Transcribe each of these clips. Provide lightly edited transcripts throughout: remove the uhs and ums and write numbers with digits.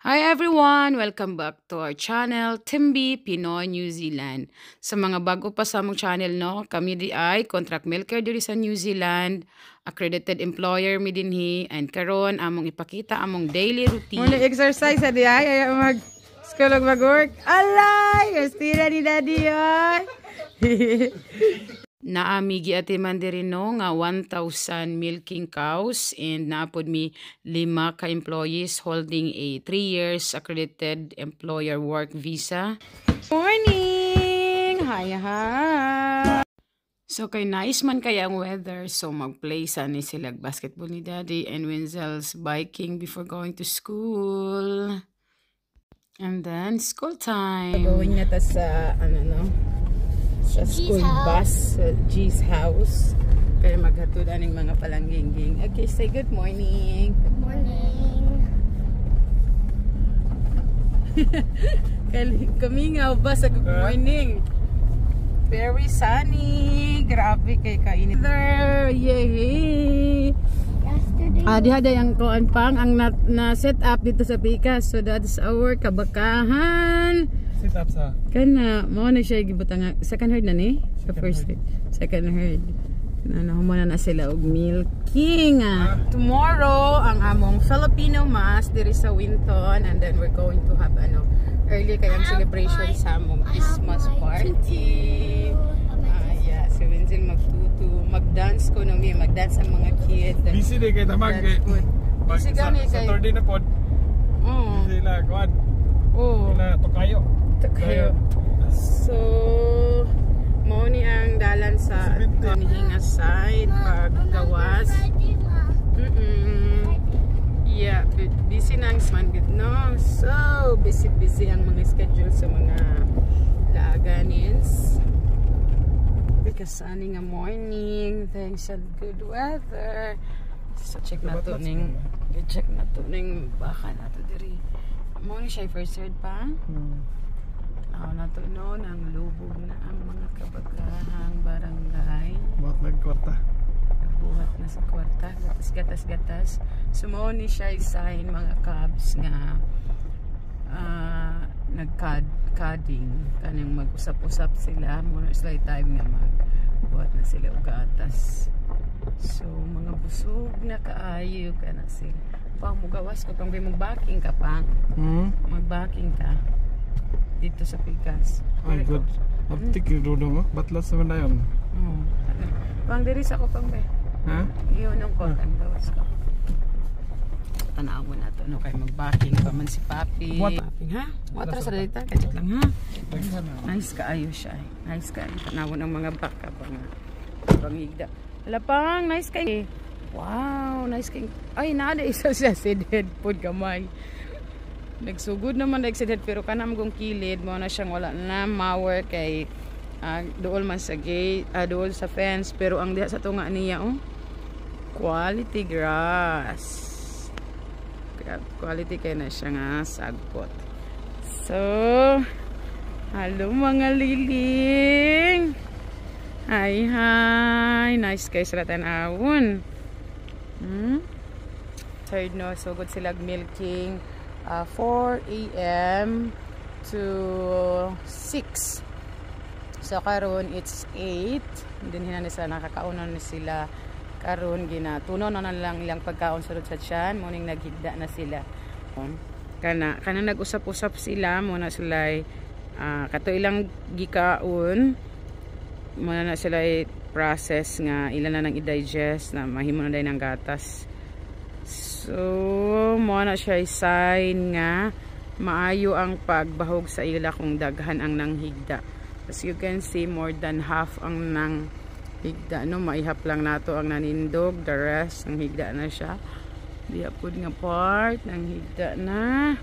Hi everyone! Welcome back to our channel, Timby Pinoy New Zealand. Sa mga bago pa sa among channel, no, kami di ay contract milker diri sa New Zealand, accredited employer mi dinhi, and karon among ipakita among daily routine. Muna exercise di ay mag school ug mag-work. Alay, estira ni daddy ay. Naami giatiman diri no nga 1,000 milking cows and naapod mi 5 ka employees holding a 3 years accredited employer work visa. Morning! Hi. So kay nice man kaya ang weather, so mag-play ni sila basketball ni Daddy and Wenzel's biking before going to school. And then school time. Going na ta sa sa school bus, sa G's house. Kaya maghatod aning mga palangging. Okay, say good morning. Good morning. Kamingaw ba sa good morning? Very sunny. Grabe kay kainit. There, yay! Yesterday. Diha yung kuan pang ang na set up dito sa Pikas. So that's our kabakahan. Sit up sa Kana mo na siya gibutang second herd na ni? Sa first herd. Second herd. Humana na sila og milking. Tomorrow ang among Filipino mass diri sa Winton, and then we're going to have early kayang celebration sa among Christmas party. Yeah, si Wenzel mag-dance ko nung mag-dance ang mga kids. busy day kay tamag kay Busy kami kay Saturday na pod. Busy la kuan. Na tokayo. So mao ni ang dalan sa Hinga side paggawas. Yeah, busy na ang man no. So busy ang mga schedule sa mga laganins. Because sunny nga morning, thanks sa good weather. So check na to ning baka na to diri. Mo ni siya first third pa. Nato no nang lubog na ang mga kabagahang barangay. Buhat nagkwarta. Nagbuhat na sa kwarta, gatas. Sumo ni siya sign mga cabs nga nagcading kanang mag-usap-usap sila muna sila time nga magbuhat na sila og gatas. So mga busog na kaayo ka na sila. Pang mugawas ko pang mag-backing ka pang. Mag-backing ka dito sa Pikas. Ay good. Optik dudong oh. Batlas sa dayon. Pang diri sa ko pang be. Ha? Iyon ang ko ang gawas ko. Tanaw mo na to no kay mag-backing pa man si Papi. Backing ha? Watra sa dito kajik lang ha. Nice kaayo siya. Nice kaayo. Tanaw ng mga baka pangigda. Hala pang nice kay. Wow, nice kay. Ay nada isa siya si Deadpool gamay. Nagsugod naman nagsidhead pero kanam gong kilid mo na siyang wala na mower kay dool man sa gate, dool sa fence pero ang diha sa tunga niya quality grass. Quality kay na siya nga sagpot. So, hello mga liling. Hi. Nice kay sila tanawon. Third no, so good sila milking. 4 a.m. to 6. So karon it's 8. Din hinani sila nakakaunon ni sila karon ginatuno na lang ilang pagkaon sulod sa tiyan morning naghigda na sila. Kana nag-usap-usap sila muna sila kato ilang gikaon muna na sila process nga ilan na nang i-digest na mahimo na dai ng gatas. So, mo na siya sign nga maayo ang pagbahog sa ila kung daghan ang nanghigda. As you can see, more than half ang nanghigda. No, maihap lang nato ang nanindog. The rest, nanghigda na siya. Diapod nga part, nanghigda na.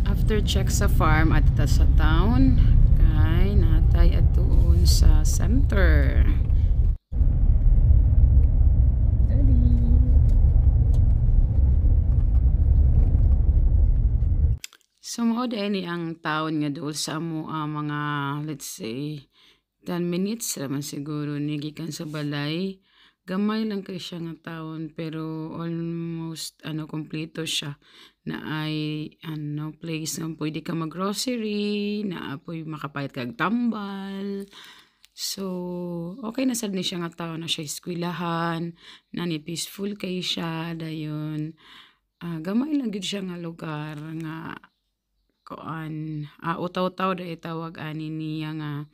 After check sa farm at sa town, kay natay at doon sa center. So, mao ni ang taon nga dool sa amo mga, let's say, 10 minutes naman siguro ni gikan sa balay Gamay lang kay siya nga taon pero almost kompleto siya na ay place nga pwede ka mag-grocery, na apoy makapayat kag tambal. So, okay na sad ni siya nga taon na siya eskwelahan, na ni peaceful kay siya dayon. Gamay lang gid siya nga lugar nga utaw-taw da itawag ani niya nga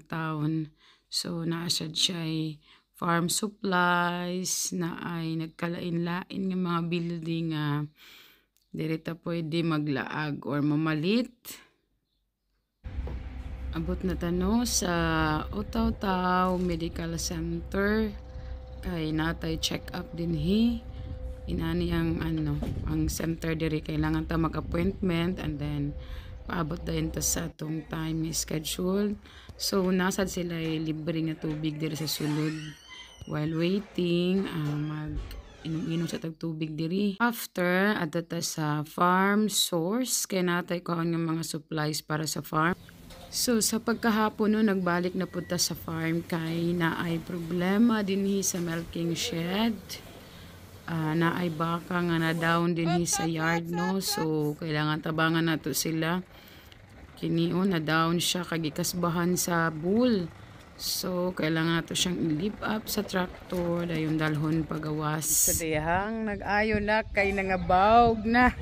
taon. So naa sad siya ay farm supplies, na ay nagkalain-lain nga mga building nga diri ta pwede maglaag or mamalit. Abot na tano sa Utaw-taw Medical Center kay natay check up dinhi. Inani ang center diri kailangan ta mag-appointment and then paabot dayon ta sa atong time schedule. So nasad sila libre nga tubig diri sa sulod while waiting inom sa tubig diri. After adto ta sa farm source kay natay kuan nga mga supplies para sa farm. So sa pagkahapon no nagbalik na punta sa farm kay naay problema dinhi sa milking shed. Naay baka nga na down dinhi sa yard no, so kailangan tabangan nato sila. Kinion na down siya kag ikasbahan sa bull. So kailangan nato siyang i-lift up sa tractor dayon dalhon pagawas. Sa dihang nag-ayo na kay nangabawg na.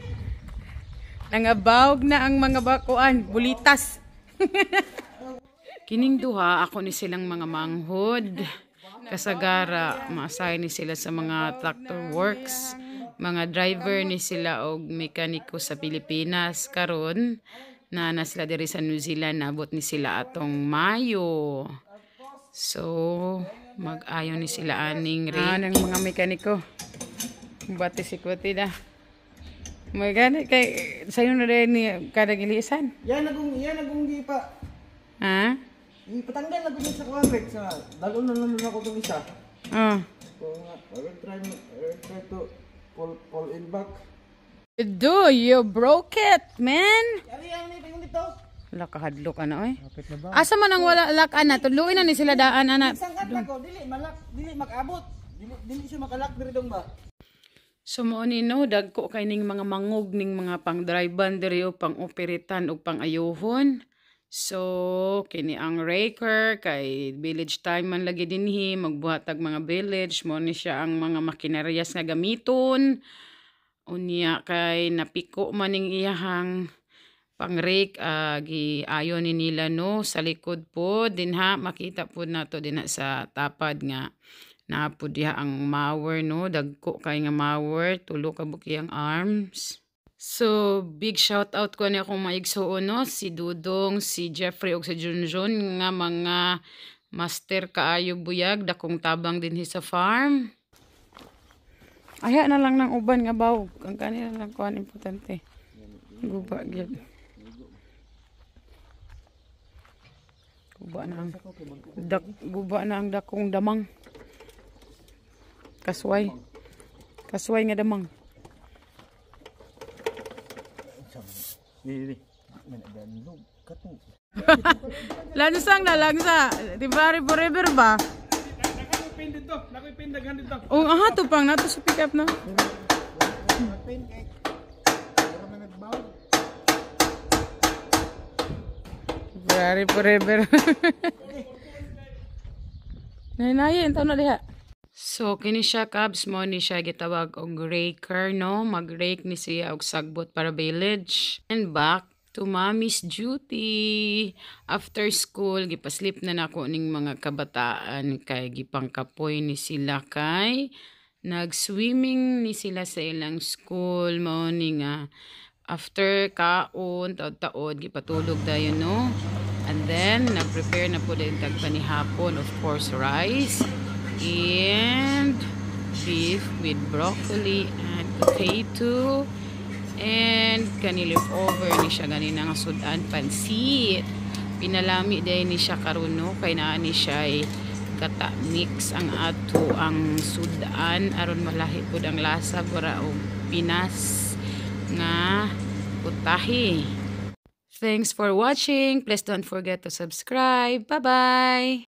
Nangabawg na ang mga bakuan, bulitas. Kining duha ako ni silang mga manghod. Kasagara maasay ni sila sa mga tractor works. Mga driver ni sila og mekaniko sa Pilipinas. Karon na sila diri sa New Zealand, nabot ni sila atong Mayo. So mag-ayo ni sila aning ng mga mekaniko. Bati si kwati na. May gani kay sayo na rin ni kada gilisan. Yan nagong di pa. Ha? Ipatanggal na gud sa kuwek sa dalon na naman ako tong isa. So nga, I will try to pull in back. You broke it, man. Ari ang ni dito. Wala kahadlo ka na oy. Asa man ang wala lakan na tuluin na ni sila daan ana. Sangkat ko dili makabot. Dili siya makalak diri dong ba. So mo ni no dagko kay ning mga mangog ning mga pang-drivean diri o pang-operitan o pang-ayohon. So kini ang raker kay village time man lagi dinhi magbuhatag mga village mo ni siya ang mga makineryas nga gamiton. Unya kay napiko man ning iyahang pang-rake giayon ni nila no sa likod po dinha makita po nato dinha sa tapad nga napud diha ang mower no, dagko kay nga mower, tulo ka buki ang arms. So big shout out ko ni akong maigsuon no, si Dudong, si Jeffrey ug si Junjun nga mga master kaayo buyag dakong tabang dinhi sa farm. Aya na lang ng uban nga bawog, ang kanila lang kuan importante. Guba gyud. Guba na ang dakong damang. Kasway nga damang. Langsang na langsa. Di ba forever ba? Nakoy daghan dito. Oh, aha to pang nato sa pick up na. Very forever. Nay entaw na diha. So kini siya kabs mo ni siya gitawag og raker no, mag-rake ni siya og sagbot para village. And back to mommy's duty. After school gipaslip na nako ning mga kabataan kay gipangkapoy ni sila kay nag-swimming ni sila sa ilang school mao ni nga after kaon taod-taod gipatulog dayon no. And then nag-prepare na po din tagpanihapon, of course rice and beef with broccoli and potato and kani leftover ni siya ganina nga sudan pansit. Pinalami day ni siya karon no kay naa ni siya kata mix ang ato ang sudan aron malahi pud ang lasa para og Pinas nga putahe. Thanks for watching. Please don't forget to subscribe. Bye-bye.